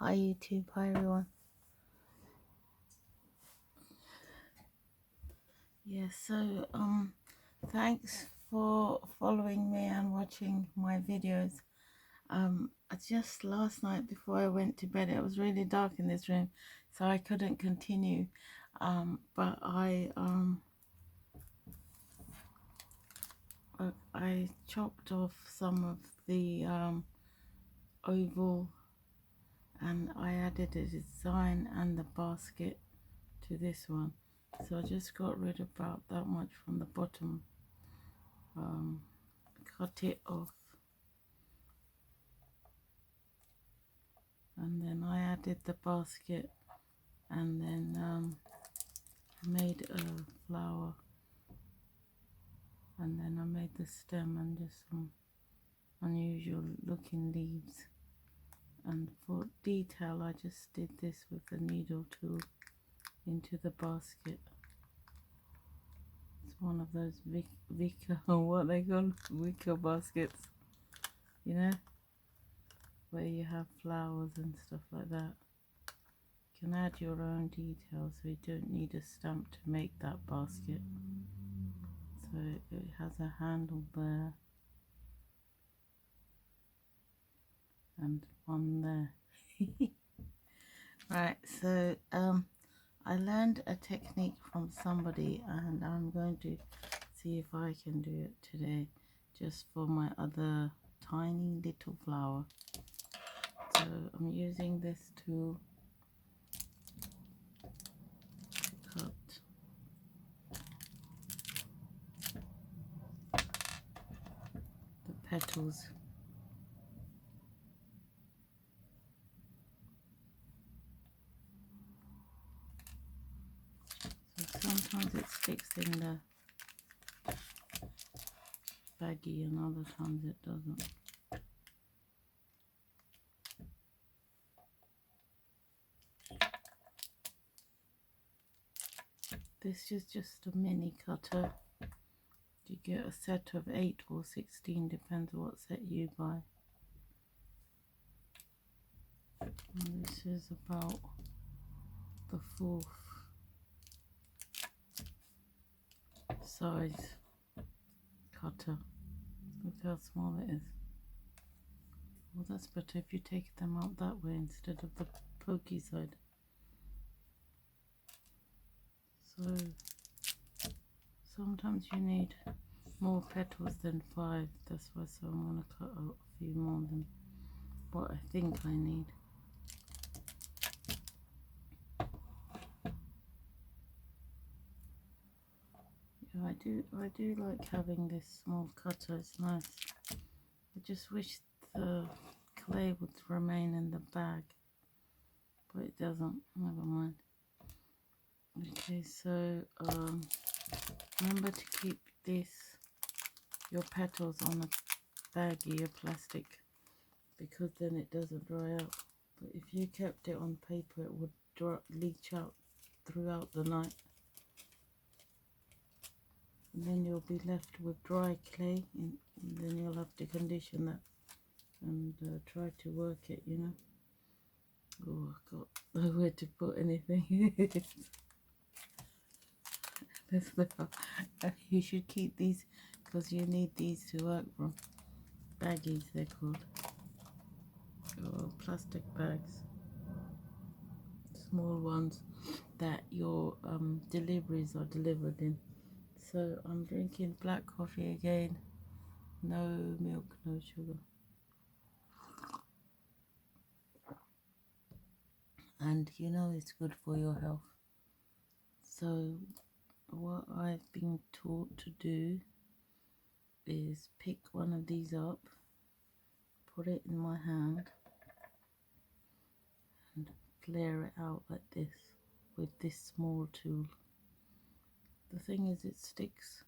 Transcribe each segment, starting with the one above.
Hi YouTube, hi everyone. So thanks for following me and watching my videos. Just last night before I went to bed, it was really dark in this room, so I couldn't continue. But I chopped off some of the oval, and I added a design and the basket to this one. So I just got rid of about that much from the bottom, cut it off, and then I added the basket, and then made a flower, and then I made the stem and just some unusual looking leaves. And for detail I just did this with the needle tool into the basket. It's one of those wicker what they call wicker baskets, you know, where you have flowers and stuff like that. You can add your own details, so you don't need a stamp to make that basket. So it has a handle there and one there. Right, so I learned a technique from somebody, and I'm going to see if I can do it today, just for my other tiny little flower. So I'm using this tool to cut the petals. So sometimes it sticks in the baggie and other times it doesn't. This is just a mini cutter. You get a set of 8 or 16, depends what set you buy. And this is about the 4th size cutter. Look how small it is. Well, that's better if you take them out that way instead of the pokey side. So sometimes you need more petals than 5. That's why, so I'm going to cut out a few more than what I think I need. Yeah, I do like having this small cutter. It's nice. I just wish the clay would remain in the bag, but it doesn't. Never mind. Okay, so remember to keep your petals on a baggie of plastic, because then it doesn't dry out. But if you kept it on paper, it would leach out throughout the night, and then you'll be left with dry clay, and then you'll have to condition that and try to work it, you know. Oh, I've got nowhere to put anything. You should keep these, because you need these to work from. Baggies, they're called, or plastic bags, small ones that your deliveries are delivered in. So I'm drinking black coffee again, no milk, no sugar, and you know it's good for your health. So what I've been taught to do is pick one of these up, put it in my hand, and flare it out like this with this small tool. The thing is, it sticks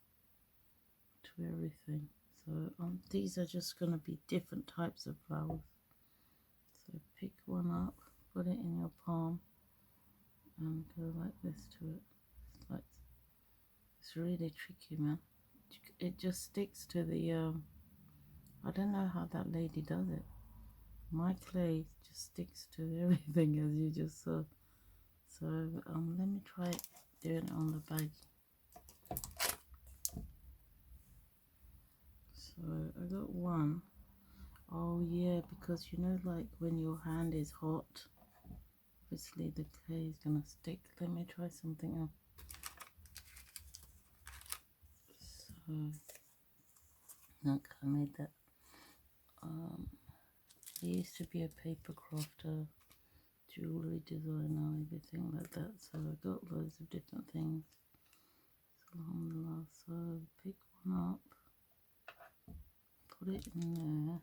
to everything. So these are just going to be different types of flowers. So pick one up, put it in your palm, and go like this to it. It's really tricky, man. It just sticks to the I don't know how that lady does it. My clay just sticks to everything, as you just saw. So let me try doing it on the bag. So I got one. Oh yeah, because you know, like when your hand is hot, obviously the clay is gonna stick. Let me try something else. So look, I made that. I used to be a paper crafter, jewelry designer, everything like that. So I got loads of different things. So alhamdulillah. So pick one up, put it in there,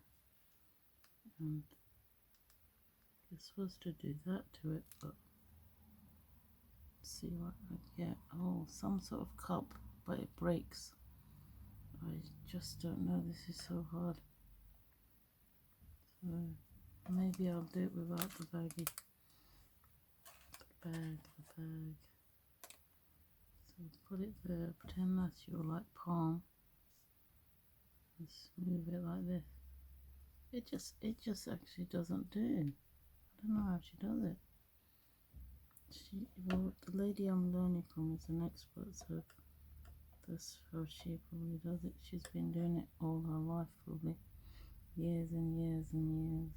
and you're supposed to do that to it, but see what I get. Oh, some sort of cup, but it breaks. I just don't know. This is so hard. So maybe I'll do it without the baggie. The bag. So put it there. Pretend that's your like palm. And smooth it like this. It just actually doesn't do. I don't know how she does it. Well, the lady I'm learning from is an expert, so that's how she probably does it. She's been doing it all her life, probably years and years and years.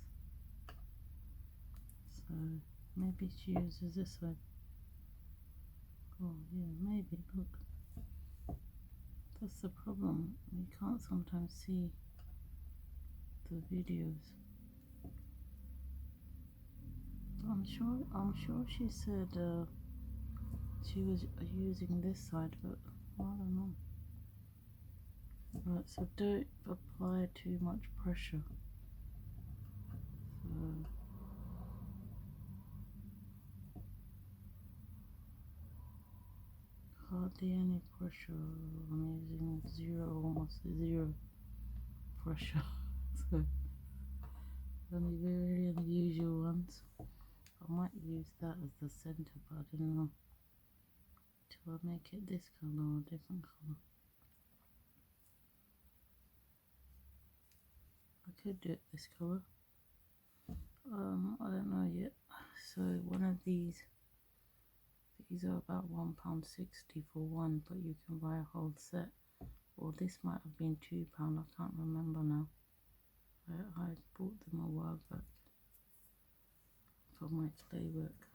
So maybe she uses this one. Oh yeah, maybe. Look, that's the problem. We can't sometimes see the videos. But I'm sure she said she was using this side, but I don't know. Right, so don't apply too much pressure. So hardly any pressure. I'm using zero, almost zero pressure. So only very unusual ones. I might use that as the center, but I don't know. Till I make it this color or a different color. I could do it this color. I don't know yet. So one of these are about £1.60 for one, but you can buy a whole set. Or this might have been £2. I can't remember now. I bought them a while back for my clay work.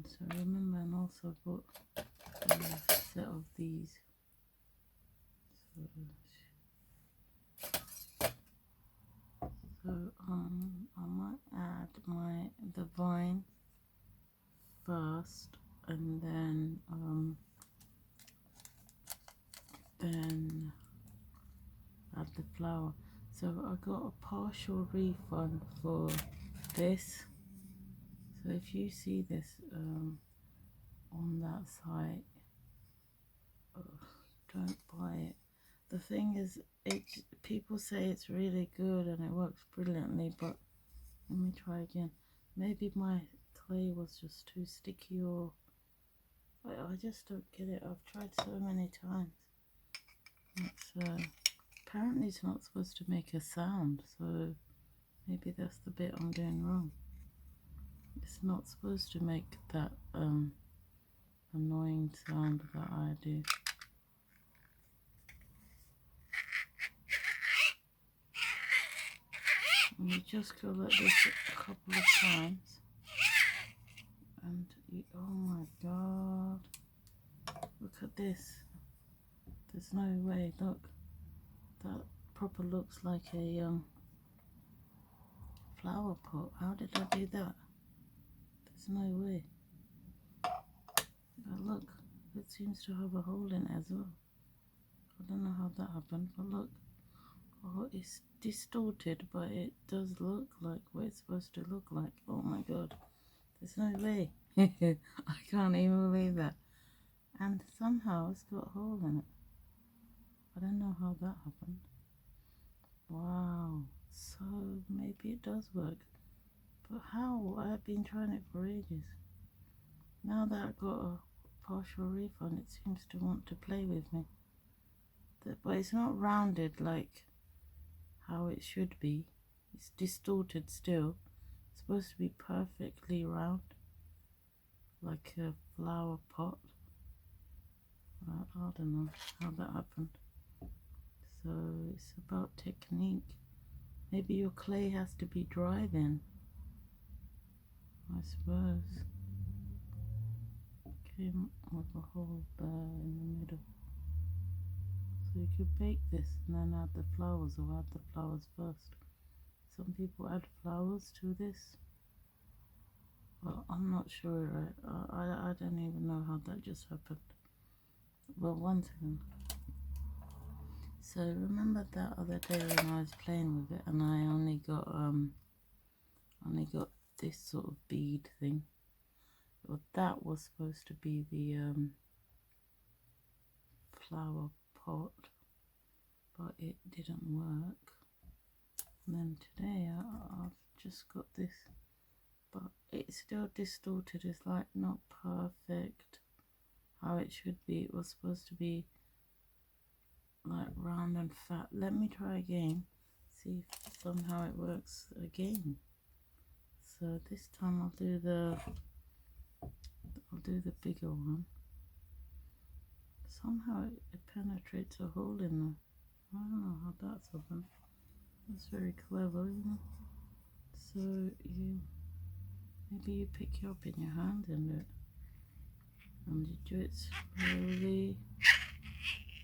So remember, and also bought a set of these. So I might add the vine first, and then add the flower. So I got a partial refund for this. So if you see this on that site, don't buy it. The thing is, people say it's really good and it works brilliantly, but let me try again. Maybe my clay was just too sticky, or I just don't get it. I've tried so many times. Apparently it's not supposed to make a sound, so maybe that's the bit I'm doing wrong. It's not supposed to make that annoying sound that I do. And you just go like this a couple of times, and oh my god, look at this. There's no way. Look, that proper looks like a flower pot. How did I do that? There's no way. Look, it seems to have a hole in it as well. I don't know how that happened, but look. Oh, it's distorted, but it does look like what it's supposed to look like. Oh my god, there's no way. I can't even believe that. And somehow it's got a hole in it. I don't know how that happened. Wow, so maybe it does work, but how? I've been trying it for ages. Now that I got a partial refund, it seems to want to play with me. But it's not rounded like how it should be. It's distorted still. It's supposed to be perfectly round, like a flower pot. I don't know how that happened. So it's about technique. Maybe your clay has to be dry then, I suppose. Came with a hole there in the middle. So you could bake this and then add the flowers, or add the flowers first. Some people add flowers to this. Well, I'm not sure. I don't even know how that just happened. Well, one second. So remember that other day when I was playing with it and I only got this sort of bead thing. Well, that was supposed to be the flower pot, but it didn't work. And then today I've just got this, but it's still distorted. It's like not perfect how it should be. It was supposed to be like round and fat. Let me try again, see if somehow it works again. So this time I'll do the bigger one. Somehow it penetrates a hole in there. I don't know how that's happened. That's very clever, isn't it? So maybe you pick it up in your hand and do it. And you do it slowly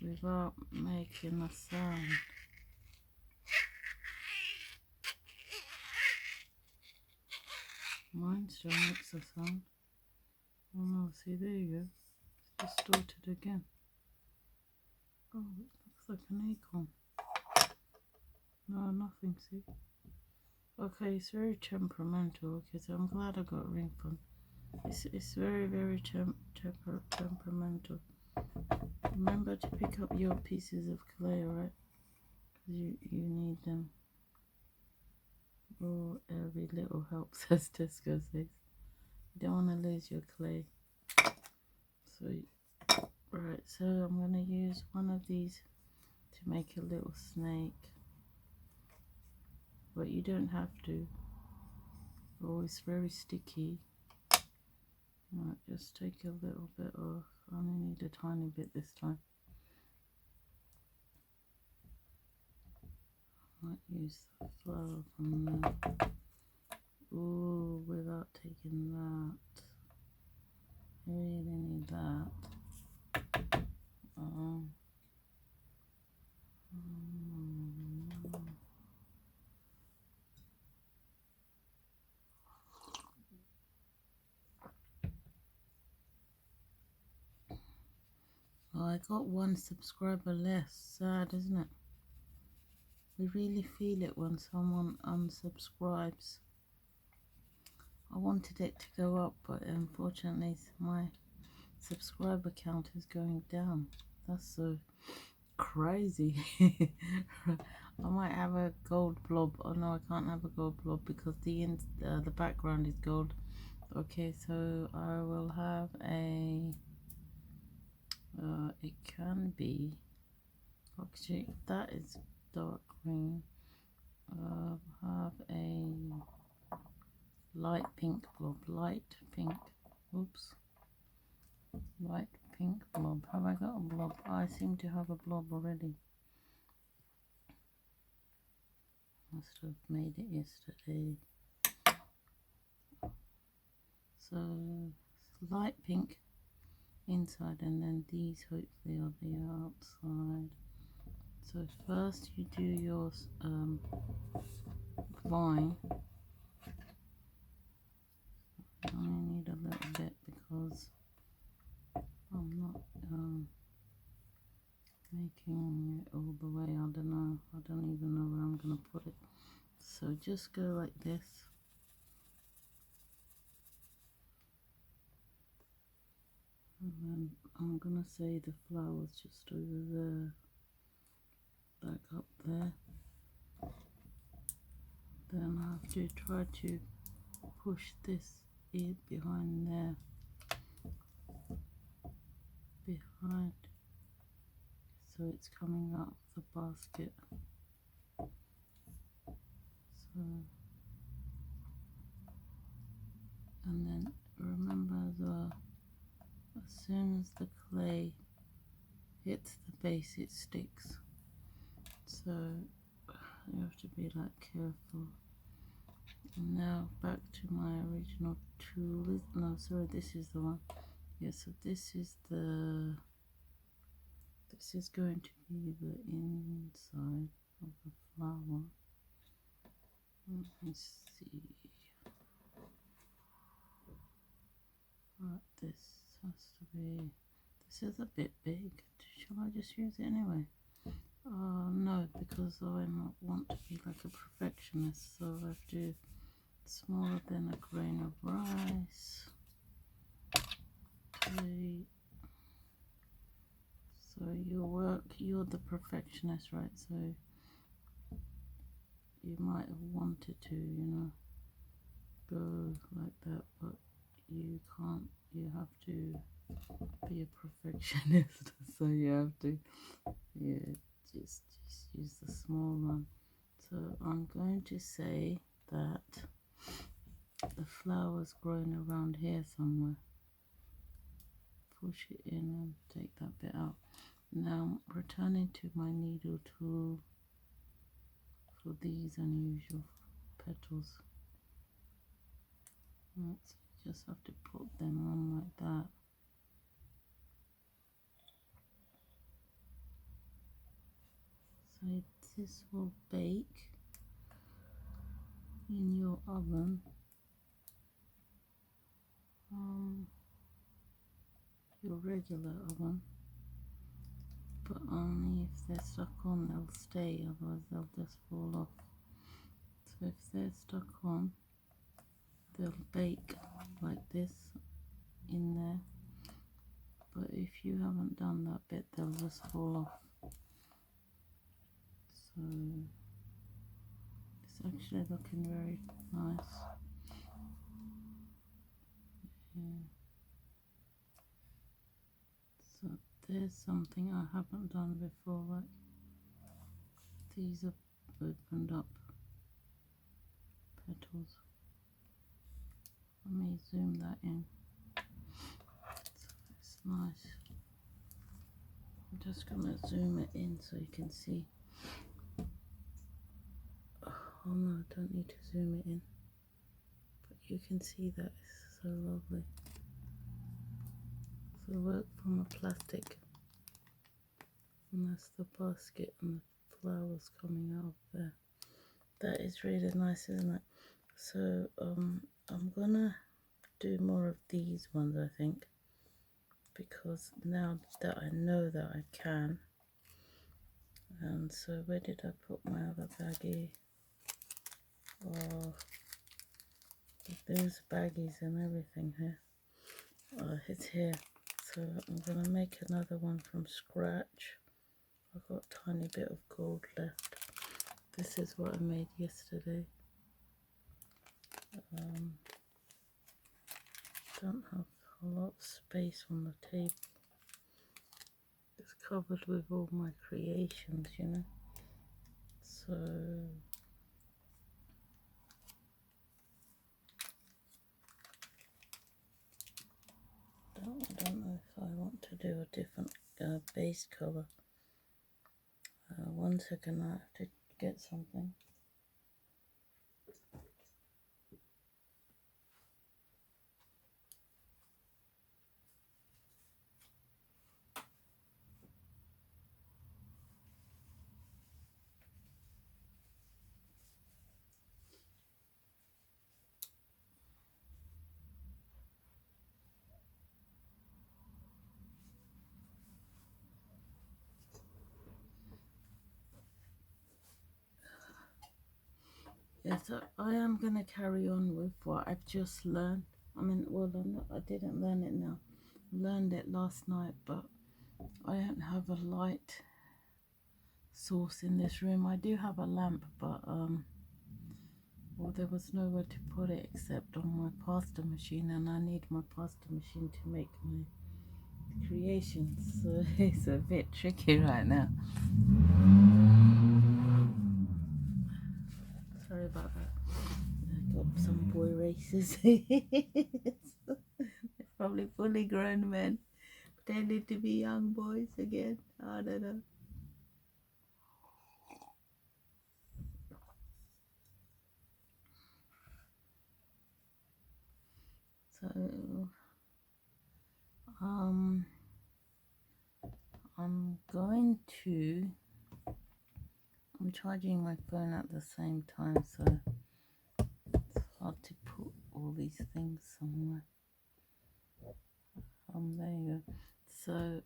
without making a sound. Mine still makes a sound. Oh no, see, there you go. It's distorted again. Oh, it looks like an acorn. No, nothing, see? Okay, it's very temperamental. Okay, so I'm glad I got a ring fun. It's very, very temperamental. Remember to pick up your pieces of clay, alright? Because you need them. Oh, every little helps, as Tesco says. You don't want to lose your clay. So, right, so I'm going to use one of these to make a little snake. But you don't have to. Oh, it's very sticky. Right, just take a little bit off. I only need a tiny bit this time. I might use the flower from there. Ooh, without taking that. I really need that. Oh, I got one subscriber less. Sad, isn't it? We really feel it when someone unsubscribes. I wanted it to go up, but unfortunately my subscriber count is going down. That's so crazy. I might have a gold blob. Oh no, I can't have a gold blob because the background is gold. Okay, so I will have a it can be, actually that is dark green. Have a light pink blob, light pink blob. Have I got a blob? I seem to have a blob already. Must have made it yesterday. So light pink inside, and then these hopefully are the outside. So first you do your vine. I only need a little bit because I'm not making it all the way. I don't know. I don't even know where I'm going to put it. So just go like this. And then I'm going to say the flowers just over there. Back up there. Then I have to try to push this in behind there. Behind. So it's coming out of the basket. And then remember as well, as soon as the clay hits the base it sticks, so you have to be like careful. And now back to my original tool. No, sorry, this is the one. Yeah, so this is going to be the inside of the flower. Let me see. Right, this has to be, this is a bit big. Shall I just use it anyway? No, because I want to be like a perfectionist, so I have to smaller than a grain of rice. Okay. So you're the perfectionist, right? So you might have wanted to, go like that, but you can't. You have to be a perfectionist, so you have to, just use the small one. So I'm going to say that the flower's growing around here somewhere. Push it in and take that bit out. Now returning to my needle tool for these unusual petals. Right, so you just have to put them on like that. So this will bake in your oven. Your regular oven, but only if they're stuck on they'll stay, otherwise they'll just fall off. So if they're stuck on, they'll bake like this in there, but if you haven't done that bit they'll just fall off. So it's actually looking very nice. Yeah. So there's something I haven't done before, like these are opened up petals. Let me zoom that in. So it's nice. I'm just gonna zoom it in so you can see. Oh no, I don't need to zoom it in, but you can see that it's so lovely. So work from a plastic, and that's the basket and the flowers coming out of there. That is really nice, isn't it? So I'm gonna do more of these ones, I think, because now that I know that I can. And so where did I put my other baggie? Oh, there's baggies and everything here. Oh, it's here. So I'm gonna make another one from scratch. I've got a tiny bit of gold left. This is what I made yesterday. Don't have a lot of space on the table. It's covered with all my creations, So I don't know if I want to do a different base color. 1 second, I have to get something. Yeah, so I am going to carry on with what I've just learned. I mean, well, I didn't learn it now. I learned it last night, but I don't have a light source in this room. I do have a lamp, but well, there was nowhere to put it except on my pasta machine, and I need my pasta machine to make my creations, so it's a bit tricky right now. Sorry about that. faces. They're probably fully grown men pretending to be young boys again. I don't know. So I'm going to, I'm charging my phone at the same time, so it's hard to put all these things somewhere. There you go. So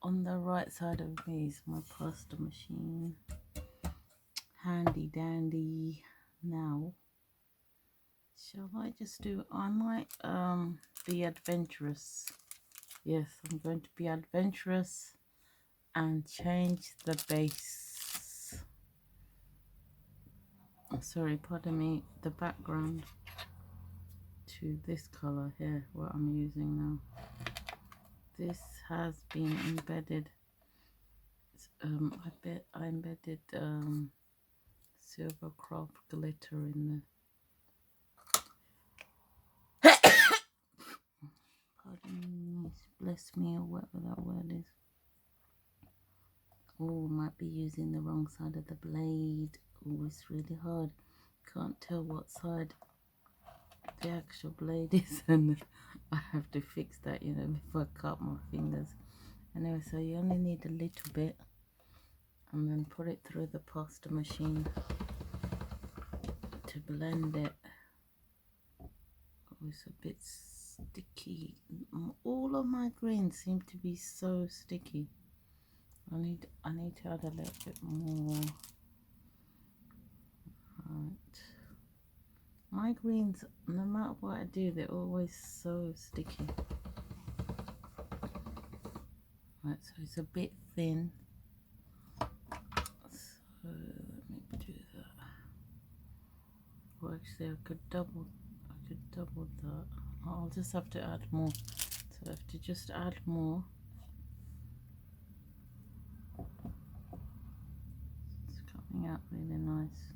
on the right side of me is my pasta machine. Handy dandy. Now, shall I just do, I might be adventurous. Yes, I'm going to be adventurous and change the base. Oh, sorry, pardon me, the background to this color here, what I'm using now. This has been embedded. I embedded silver craft glitter in the. Pardon me, bless me, or whatever that word is. Oh, might be using the wrong side of the blade. Oh, it's really hard. Can't tell what side the actual blade is, and I have to fix that, you know, before I cut my fingers. Anyway, so you only need a little bit, and then put it through the pasta machine to blend it. Oh, it's a bit sticky. All of my greens seem to be so sticky. I need to add a little bit more. Right. My greens, no matter what I do, they're always so sticky. Right, so it's a bit thin. So let me do that. Well, actually, I could double that. I'll just have to add more. So I have to just add more. It's coming out really nice.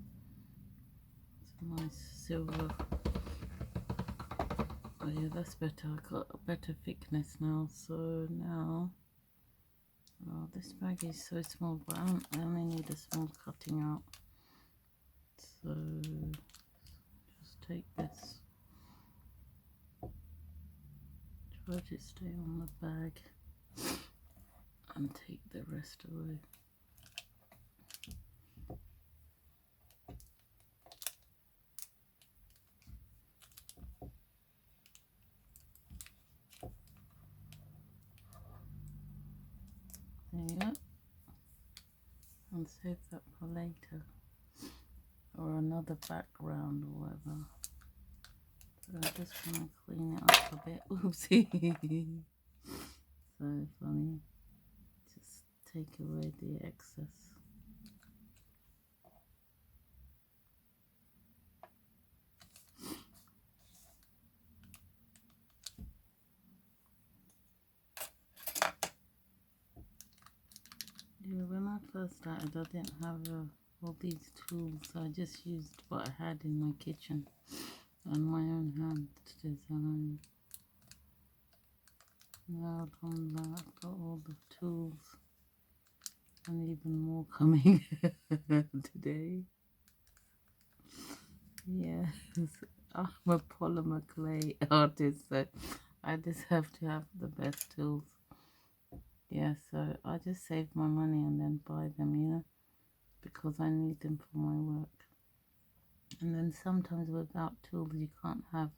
It's a nice silver. Oh yeah, that's better. I got a better thickness now. So now, oh, this bag is so small, but I only need a small cutting out. So just take this. Try to stay on the bag and take the rest away. There you go. And save that for later, or another background or whatever. So I'm just gonna clean it up a bit. Oopsie. So funny. Just take away the excess. Yeah, when I first started, I didn't have all these tools. So I just used what I had in my kitchen and my own hand to design. Now alhamdulillah, I've got all the tools and even more coming today. Yes, I'm a polymer clay artist, so I just have to have the best tools. Yeah, so I just save my money and then buy them, you know, because I need them for my work. And then sometimes without tools you can't have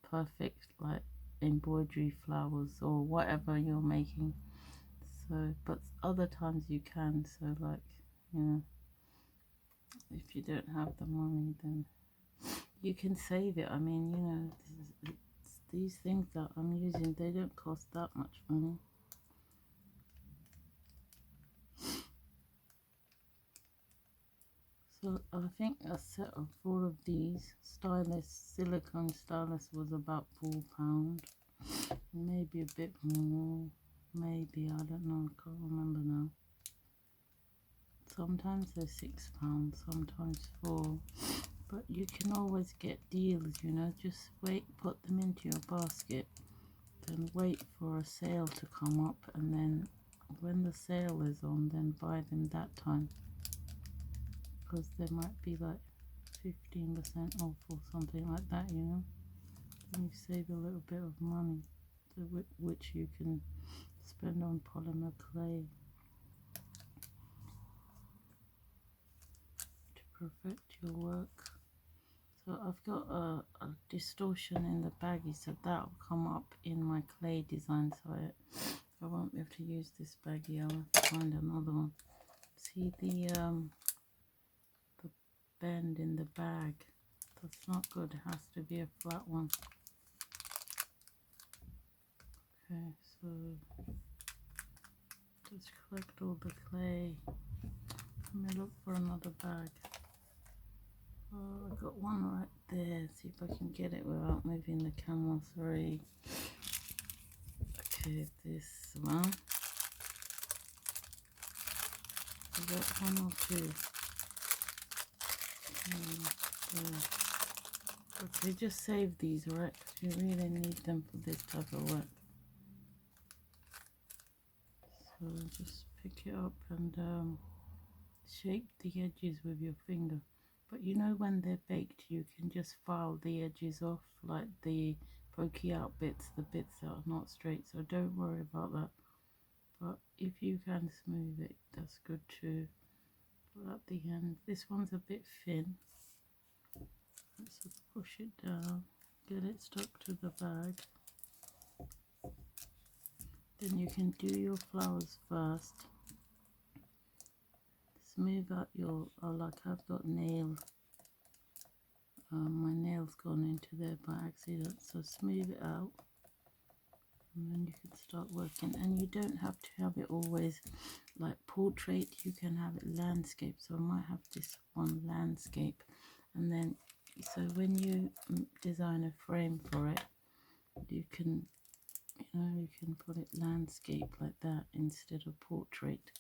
perfect like embroidery flowers or whatever you're making. So, but other times you can, so like, you know, if you don't have the money, then you can save it. I mean, you know, these things that I'm using, they don't cost that much money. So I think a set of 4 of these silicone stylus was about £4, maybe a bit more, maybe, I don't know, I can't remember now. Sometimes they're £6, sometimes 4. But you can always get deals, you know, just wait, put them into your basket, then wait for a sale to come up, and then when the sale is on, then buy them that time, because there might be like 15% off or something like that, you know. Then you save a little bit of money, which you can spend on polymer clay to perfect your work. So I've got a distortion in the baggie, so that'll come up in my clay design, so I won't be able to use this baggie. I'll have to find another one. See the bend in the bag? That's not good. It has to be a flat one. Okay, so just collect all the clay. Let me look for another bag. Oh, I got one right there. See if I can get it without moving the camera. Sorry. Okay, this one. I got one or two. Okay, just save these, right? Because you really need them for this type of work. So just pick it up and shape the edges with your finger. But you know, when they're baked, you can just file the edges off, like the pokey out bits, the bits that are not straight, so don't worry about that. But if you can smooth it, that's good too. But at the end, this one's a bit thin. Let's push it down, get it stuck to the bag. Then you can do your flowers first. Smooth out your, like I've got nails. My nails gone into there by accident, so smooth it out, and then you can start working. And you don't have to have it always like portrait, you can have it landscape. So I might have this one landscape, and then so when you design a frame for it, you can, you know, you can put it landscape like that instead of portrait.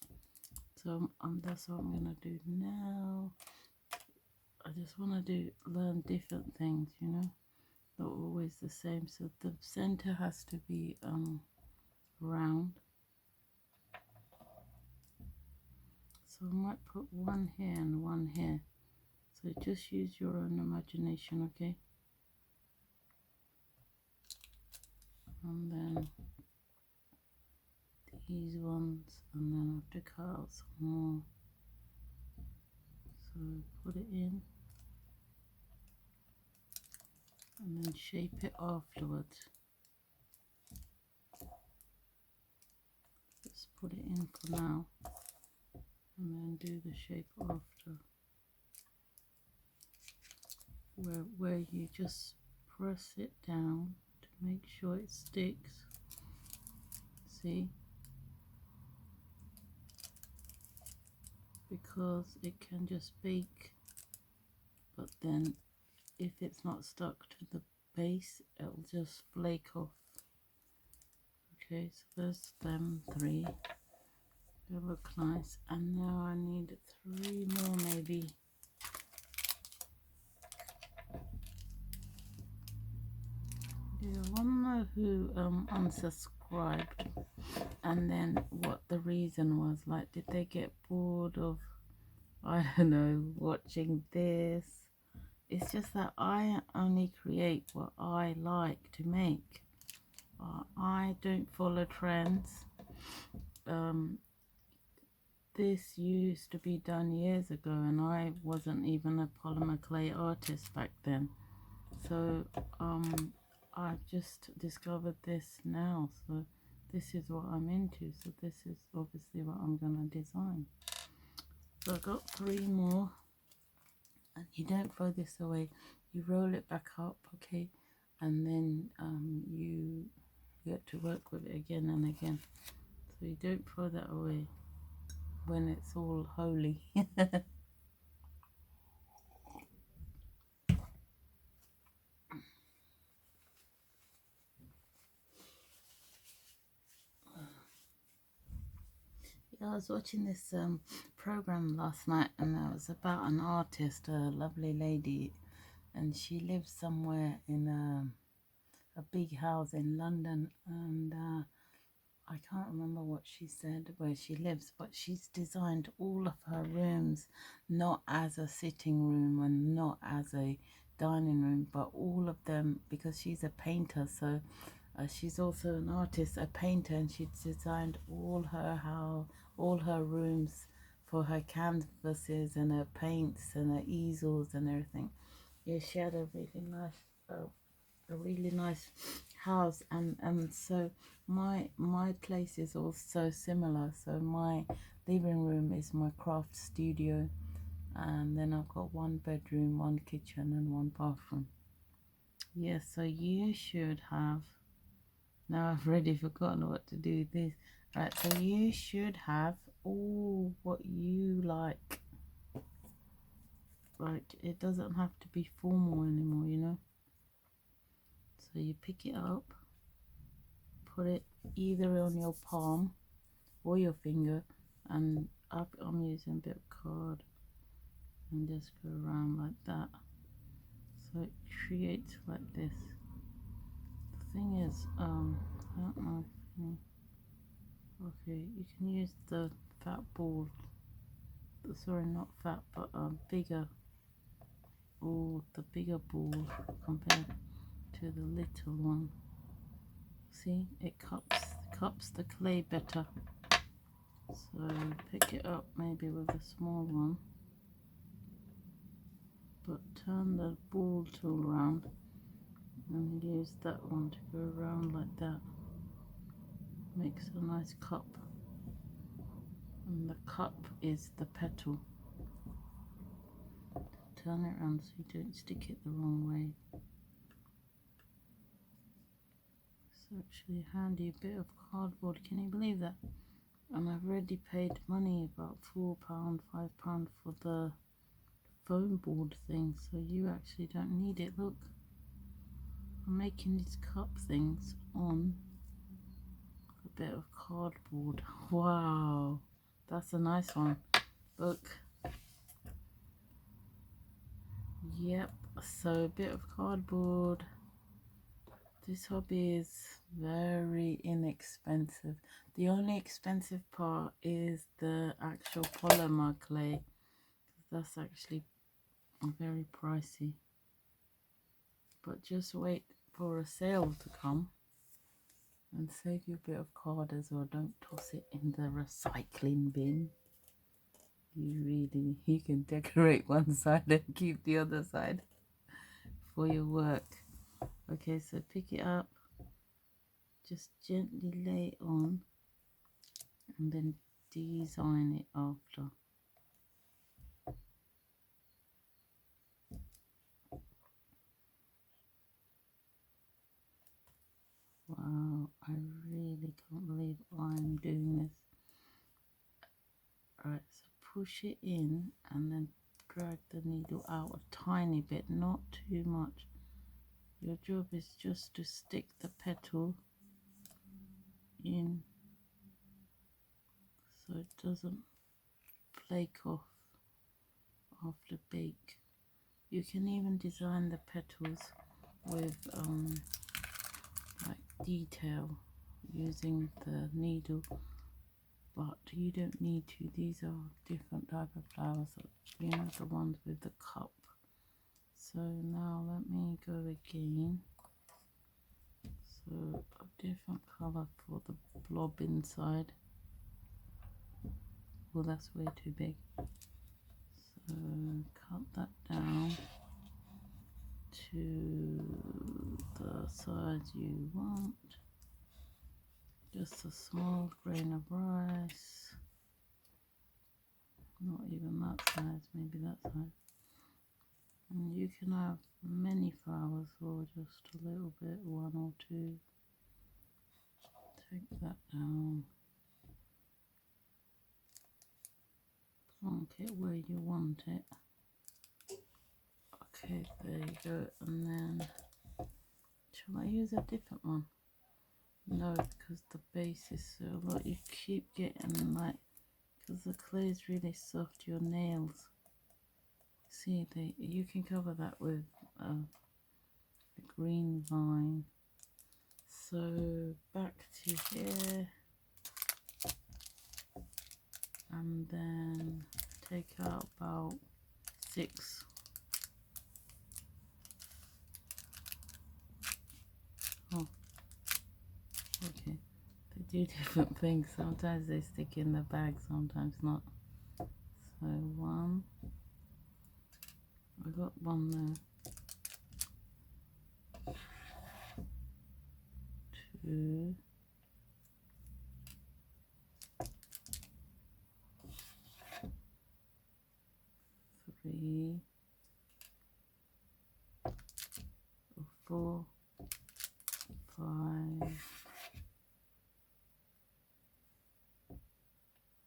So that's what I'm gonna do now. I just want to learn different things, you know, not always the same. So the center has to be round. So I might put one here and one here. So just use your own imagination, okay? And then these ones, and then I have to cut out some more. So put it in, and then shape it afterwards. Let's put it in for now, and then do the shape after. Where you just press it down to make sure it sticks. See? Because it can just bake, but then if it's not stuck to the base, it'll just flake off. Okay, so there's them three. They look nice, and now I need 3 more maybe. Yeah, I want to know who unsubscribed, and then what the reason was. Like, did they get bored of, I don't know, watching this? It's just that I only create what I like to make. I don't follow trends. This used to be done years ago, and I wasn't even a polymer clay artist back then. So I've just discovered this now, so this is what I'm into. So this is obviously what I'm gonna design. So I got 3 more, and you don't throw this away. You roll it back up, okay, and then you get to work with it again and again. So you don't throw that away when it's all holy. Yeah, was watching this program last night, and it was about an artist, a lovely lady, and she lives somewhere in a big house in London, and I can't remember what she said where she lives, but she's designed all of her rooms not as a sitting room and not as a dining room, but all of them, because she's a painter, so she's also an artist, a painter, and she designed all her rooms for her canvases and her paints and her easels and everything. Yeah, she had a really nice house, and so my place is also similar. So my living room is my craft studio, and then I've got one bedroom, one kitchen, and one bathroom. Yes, so you should have. Now I've already forgotten what to do with this. Right, so you should have all what you like. Like, it doesn't have to be formal anymore, you know. So you pick it up, put it either on your palm or your finger, and I'm using a bit of card, and just go around like that. So it creates like this. The thing is, I don't know if you, okay, you can use the fat ball, sorry, not fat, but bigger, or the bigger ball compared to the little one. See, it cups the clay better. So pick it up maybe with a small one, but turn the ball tool around and use that one to go around like that. Makes a nice cup, and the cup is the petal. Turn it around so you don't stick it the wrong way. It's actually a handy bit of cardboard, can you believe that? And I've already paid money, about £4, £5 for the foam board thing, so you actually don't need it. Look, I'm making these cup things on a bit of cardboard. Wow, that's a nice one. Look. Yep, so a bit of cardboard. This hobby is very inexpensive. The only expensive part is the actual polymer clay. That's actually very pricey. But just wait for a sale to come and save you a bit of card as well. Don't toss it in the recycling bin. You can decorate one side and keep the other side for your work. Okay, so pick it up, just gently lay it on, and then design it after. Wow, I really can't believe I'm doing this. Alright, so push it in and then drag the needle out a tiny bit, not too much. Your job is just to stick the petal in so it doesn't flake off after bake. You can even design the petals with like detail using the needle, but you don't need to. These are different type of flowers, you know, the ones with the cup. So now let me go again. So a different color for the blob inside. Well, that's way too big. So cut that down to the size you want. Just a small grain of rice. Not even that size, maybe that size. And you can have many flowers or just a little bit, one or two. Take that down. Plonk it where you want it. Okay, there you go. And then, shall I use a different one? No, because the base is so low. You keep getting like because the clay is really soft. Your nails, see, you can cover that with a green vine. So back to here, and then take out about 6. Oh, okay. They do different things. Sometimes they stick in the bag, sometimes not. So 1. I got 1 there. 2. 3. 4. 5.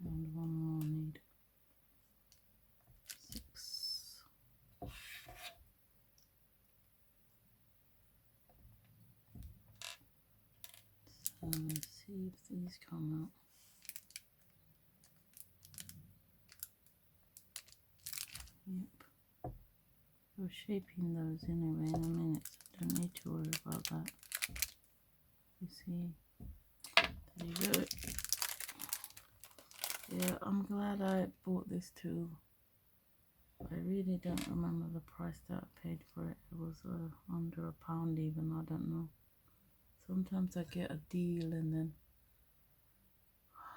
And 1 more need. 6. So let's see if these come out. Yep. We're shaping those anyway in a minute, so don't need to worry about that. You see, there you go. Yeah, I'm glad I bought this tool. I really don't remember the price that I paid for it. It was under £1 even, I don't know. Sometimes I get a deal and then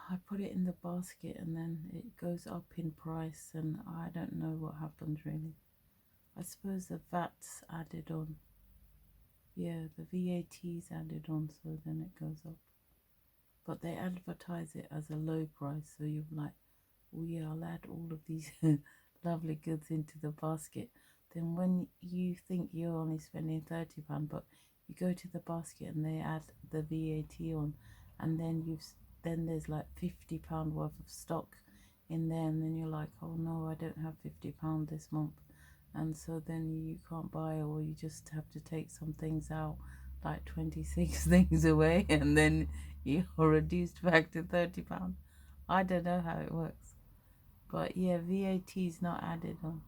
I put it in the basket and then it goes up in price and I don't know what happens really. I suppose the VAT's added on. Yeah, the VAT's added on, so then it goes up. But they advertise it as a low price, so you're like, oh yeah, I'll add all of these lovely goods into the basket. Then when you think you're only spending £30, but you go to the basket and they add the VAT on, and then there's like £50 worth of stock in there, and then you're like, oh no, I don't have £50 this month, and so then you can't buy, or you just have to take some things out, like 26 things away, and then you're reduced back to £30. I don't know how it works, but yeah, VAT is not added on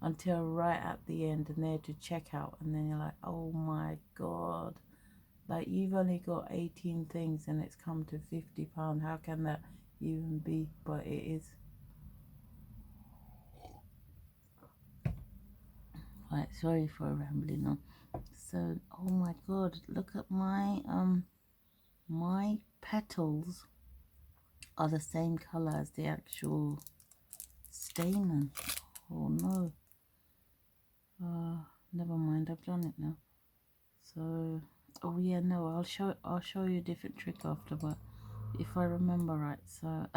until right at the end, and they're to check out, and then you're like, oh my god, like you've only got 18 things and it's come to £50. How can that even be? But it is. Right, sorry for rambling on. So, oh my god, look at my petals are the same color as the actual stamen. Oh no. Never mind, I've done it now. So, oh yeah, no, I'll show you a different trick after, but if I remember right. So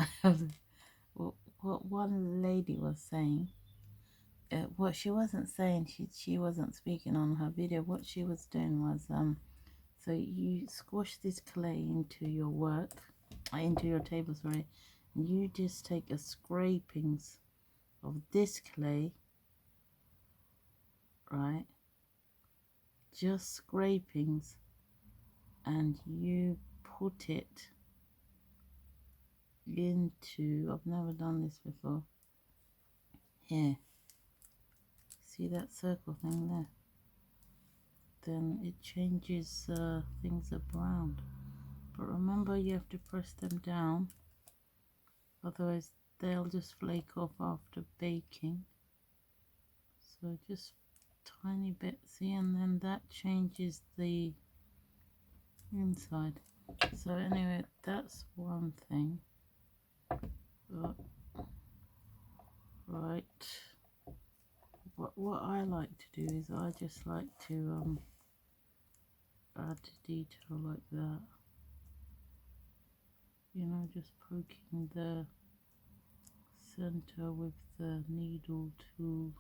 what one lady was saying, what she wasn't saying, she wasn't speaking on her video. What she was doing was so you squash this clay into your work, into your table, sorry, and you just take a scrapings of this clay, right, just scrapings, and you put it into, I've never done this before, here, see that circle thing there, then it changes things around, but remember you have to press them down, otherwise they'll just flake off after baking. So just tiny bit, see, and then that changes the inside. So anyway, that's one thing. Right, what I like to do is I just like to add detail like that, you know, just poking the center with the needle tool.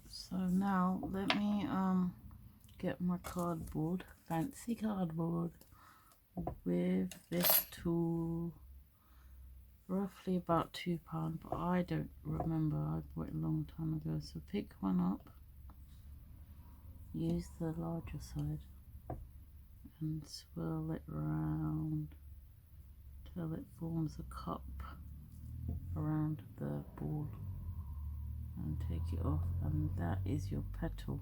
So now let me get my cardboard, fancy cardboard, with this tool, roughly about £2, but I don't remember, I bought it a long time ago. So pick one up, use the larger side, and swirl it around till it forms a cup around the ball, and take it off, and that is your petal.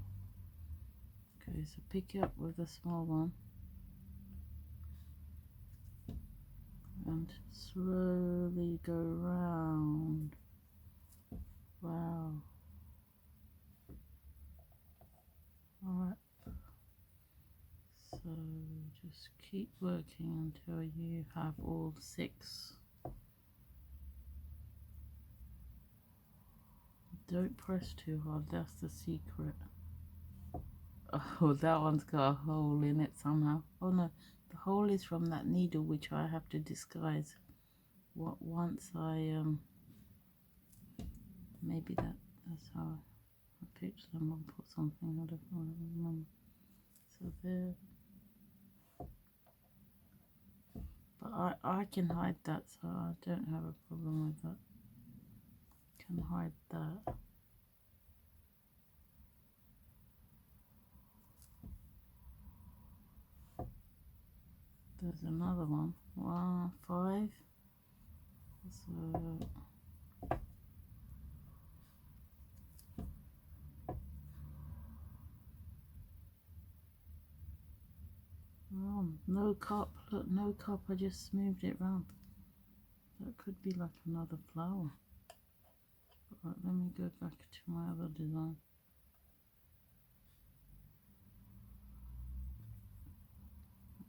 Okay, so pick it up with the small one and slowly go round. Wow. Alright, so just keep working until you have all 6. Don't press too hard, that's the secret. Oh, that one's got a hole in it somehow. Oh no, the hole is from that needle which I have to disguise. Once I maybe that's how I picked them and put something, I don't remember. So there. But I can hide that, so I don't have a problem with that. Can hide that. There's another one. 1, 5. So no cup. Look, no cup. I just smoothed it round. That could be like another flower. Right, let me go back to my other design.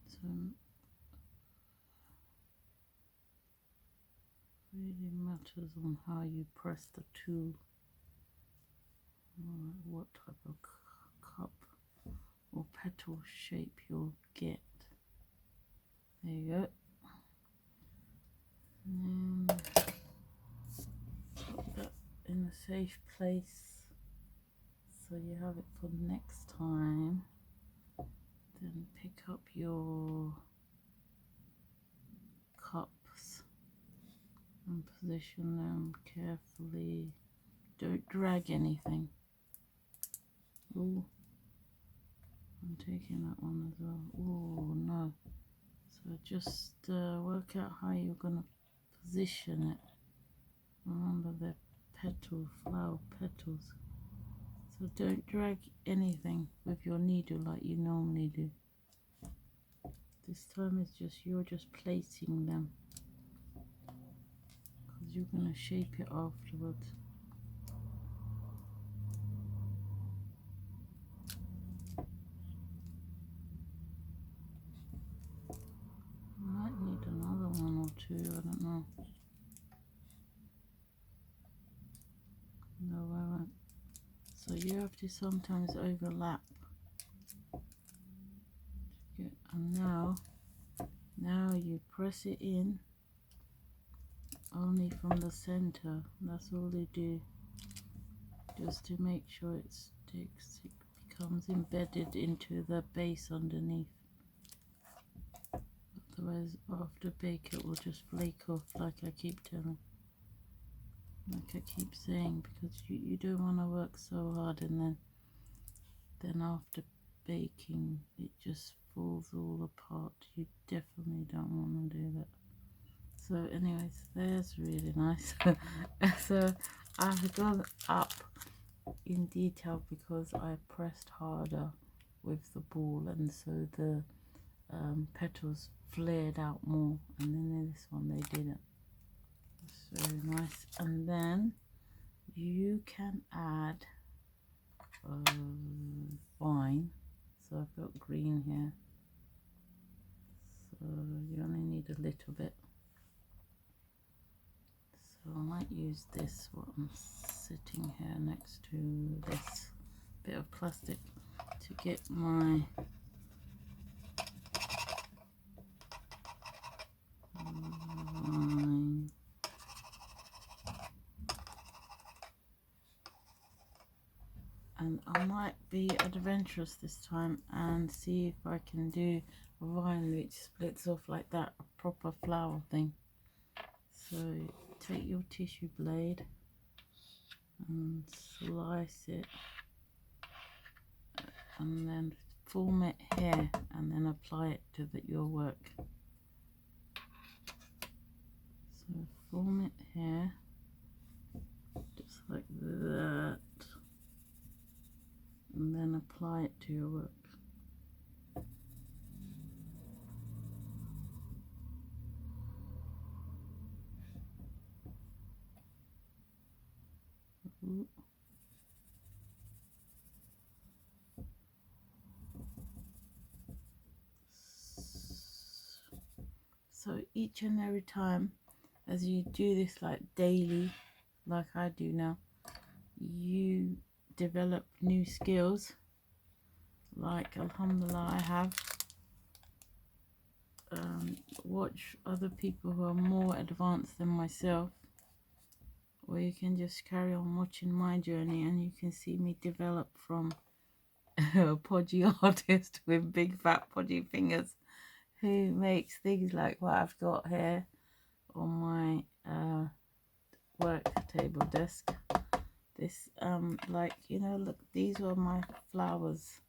So really matters on how you press the tool. What type of cup or petal shape you'll get. There you go. And then put that in a safe place so you have it for next time. Then pick up your cups and position them carefully. Don't drag anything. Oh, I'm taking that one as well. Oh no. So just work out how you're going to position it. Remember the flower petals. So don't drag anything with your needle like you normally do. This time it's just, you're just placing them, because you're going to shape it afterwards. Might need another one or two, I don't know. No, I won't. So you have to sometimes overlap. And now you press it in only from the center. That's all you do, just to make sure it sticks. It becomes embedded into the base underneath. Otherwise, after bake, it will just flake off, like I keep saying, because you don't want to work so hard and then after baking it just falls all apart. You definitely don't want to do that. So anyways, there's really nice. So I've gone up in detail because I pressed harder with the ball, and so the petals flared out more, and then in this one they didn't. It's very nice. And then you can add vine. So I've got green here, so you only need a little bit. So I might use this one sitting here next to this bit of plastic to get my vine. And I might be adventurous this time and see if I can do a vine which splits off like that, a proper flower thing. So take your tissue blade and slice it, and then form it here and then apply it to your work. So form it here, just like that, and then apply it to your work. Ooh. So each and every time as you do this, like daily, like I do now, you develop new skills. Like alhamdulillah, I have watch other people who are more advanced than myself, or you can just carry on watching my journey and you can see me develop from a podgy artist with big fat podgy fingers who makes things like what I've got here on my work table desk. This like, you know, look, these were my flowers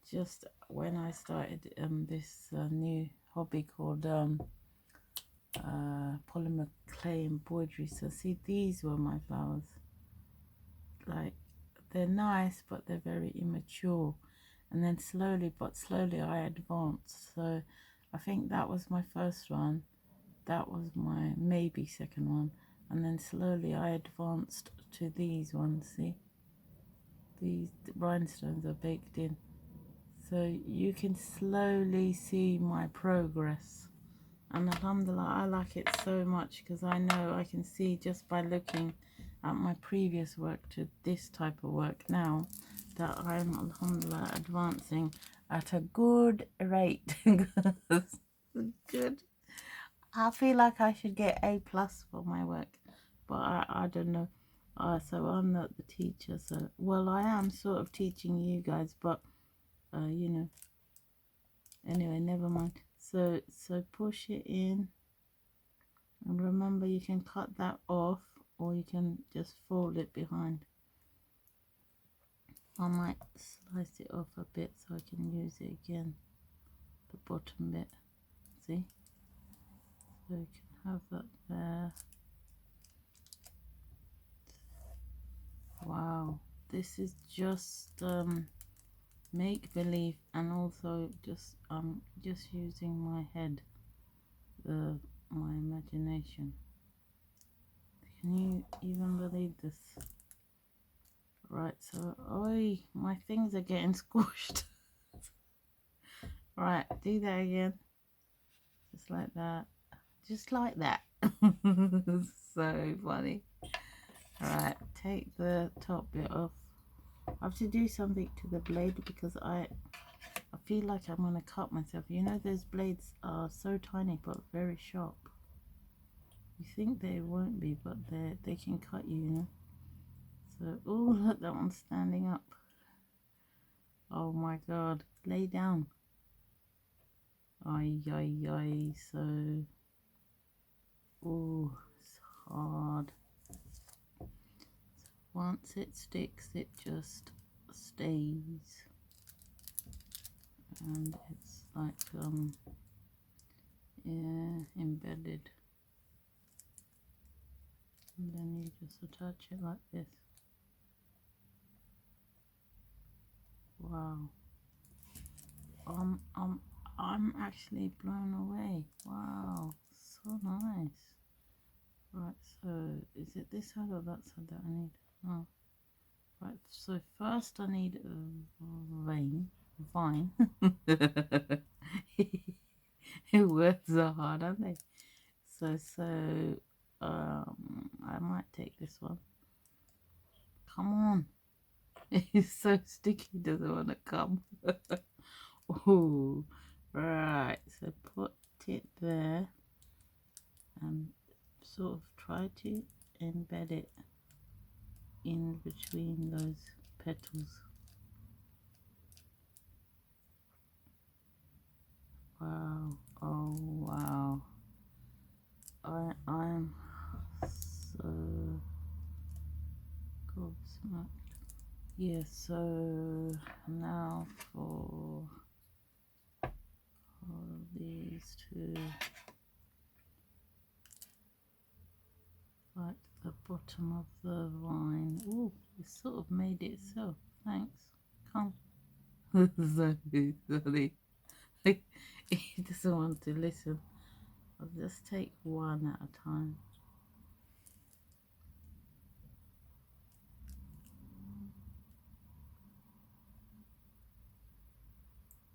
just when I started this new hobby called polymer clay embroidery. So see, these were my flowers. Like, they're nice but they're very immature, and then slowly I advanced. So I think that was my first one, that was my maybe second one, and then slowly I advanced to these ones. See, these rhinestones are baked in, so you can slowly see my progress. And alhamdulillah, I like it so much because I know I can see just by looking at my previous work to this type of work now that I'm alhamdulillah advancing at a good rate. Good. I feel like I should get A+ for my work, but I don't know. So I'm not the teacher, so well, I am sort of teaching you guys, but you know, anyway, never mind. So push it in, and remember you can cut that off or you can just fold it behind. I might slice it off a bit so I can use it again, the bottom bit. See, so you can have that there. Wow, this is just make believe, and also just using my head, my imagination. Can you even believe this? Right, so oi, my things are getting squashed. Right, do that again, just like that, just like that. So funny. Right, take the top bit off. I have to do something to the blade because I feel like I'm gonna cut myself. You know, those blades are so tiny but very sharp. You think they won't be, but they can cut you, you know. So, oh look, that one's standing up. Oh my god, lay down. Ay, ay, ay. So, oh, it's hard. So once it sticks, it just stays, and it's like yeah, embedded. And then you just attach it like this. Wow. I'm actually blown away. Wow, so nice. Right, so is it this side or that side that I need? Oh, right. So first I need a vine. Words are hard, aren't they? So I might take this one. Come on. He's so sticky, he doesn't want to come. Oh, right. So put it there and sort of try to embed it in between those petals. Wow. Oh, wow. I'm so gobsmacked. Yeah, so now for all of these two, like the bottom of the vine. Oh, it sort of made it itself. Thanks. Come. Sorry. He doesn't want to listen. I'll just take one at a time.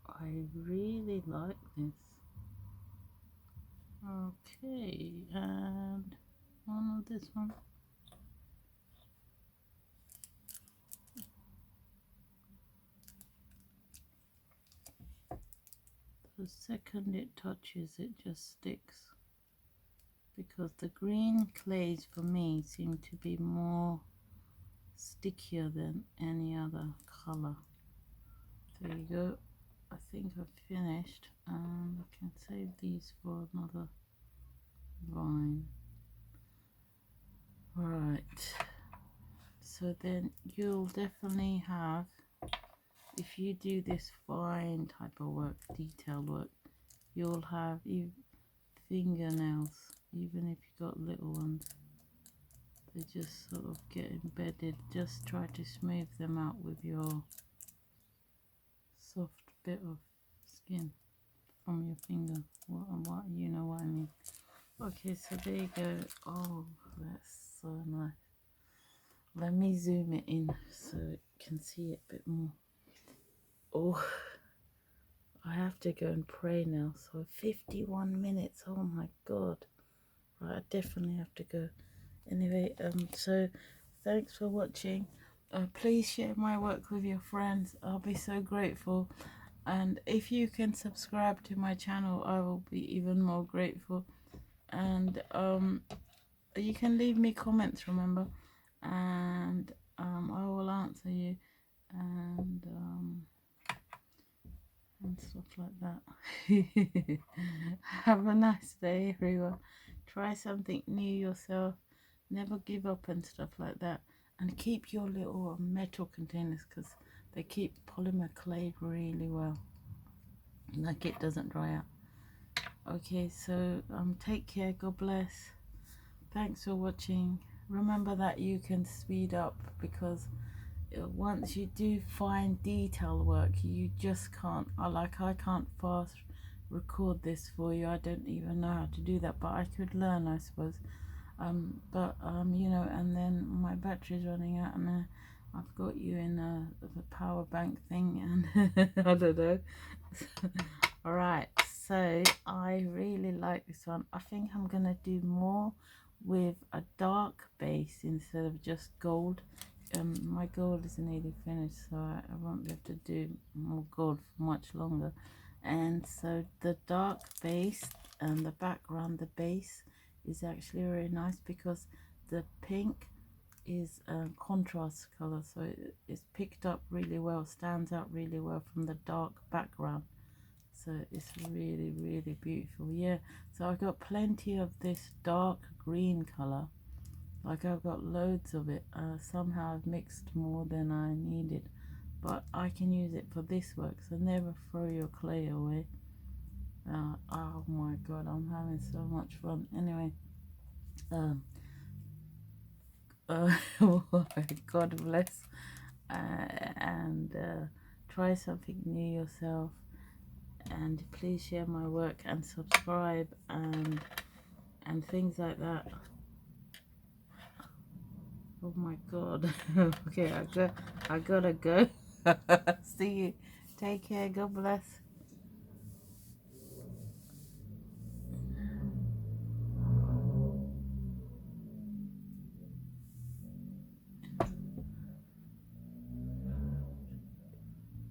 I really like this. Okay, and one of this one. The second it touches, it just sticks. Because the green clays for me seem to be more stickier than any other color. There you go. I think I've finished, and I can save these for another vine. Right, so then you'll definitely have, if you do this fine type of work, detail work, you'll have fingernails, even if you got little ones, they just sort of get embedded. Just try to smooth them out with your soft bit of skin from your finger. What you know what I mean. Okay, so there you go. Oh, that's so nice. Let me zoom it in so you can see it a bit more. Oh, I have to go and pray now. So 51 minutes. Oh my god. Right, I definitely have to go. Anyway, so thanks for watching. Please share my work with your friends. I'll be so grateful. And if you can subscribe to my channel, I will be even more grateful. And you can leave me comments, remember, and I will answer you, and stuff like that. Have a nice day, everyone. Try something new yourself. Never give up and stuff like that. And keep your little metal containers, because they keep polymer clay really well. Like, it doesn't dry out. Okay, so take care. God bless. Thanks for watching. Remember that you can speed up, because once you do fine detail work, you just can't, I can't fast record this for you. I don't even know how to do that, but I could learn, I suppose. You know, and then my battery's running out, and I've got you in the power bank thing, and I don't know. Alright, so I really like this one. I think I'm gonna do more with a dark base instead of just gold. My gold is nearly finished, so I won't be able to do more gold for much longer. And so the dark base and the background, the base, is actually very nice, because the pink is a contrast color, so it's picked up really well, stands out really well from the dark background. So it's really, really beautiful. Yeah, so I've got plenty of this dark green color. Like, I've got loads of it. Somehow I've mixed more than I needed, but I can use it for this work, so never throw your clay away. Oh my god, I'm having so much fun. Anyway, God bless, and try something new yourself, and please share my work and subscribe, and things like that. Oh my god. Okay, I gotta go. See you. Take care. God bless.